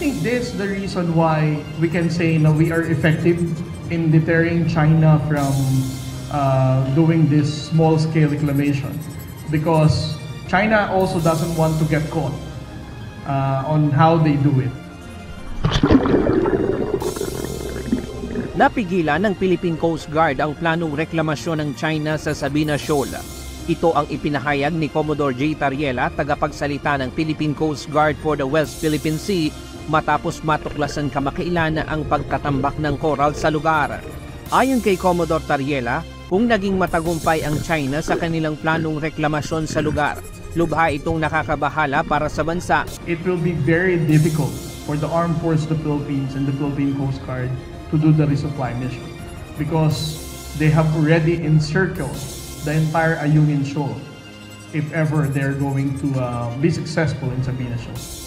think this is the reason why we can say na we are effective in deterring China from doing this small-scale reclamation, because China also doesn't want to get caught on how they do it. Napigilan ng Philippine Coast Guard ang planong reklamasyon ng China sa Sabina Shoal. Ito ang ipinahayag ni Commodore J. Tariela, tagapagsalita ng Philippine Coast Guard for the West Philippine Sea, matapos matuklasan kamakailan ang pagtatambak ng coral sa lugar. Ayon kay Commodore Tariela, kung naging matagumpay ang China sa kanilang planong reklamasyon sa lugar, lubha itong nakakabahala para sa bansa. It will be very difficult for the Armed Forces of the Philippines and the Philippine Coast Guard to do the resupply mission, because they have already encircled the entire Ayungin Shoal if ever they're going to be successful in Sabina Shoal.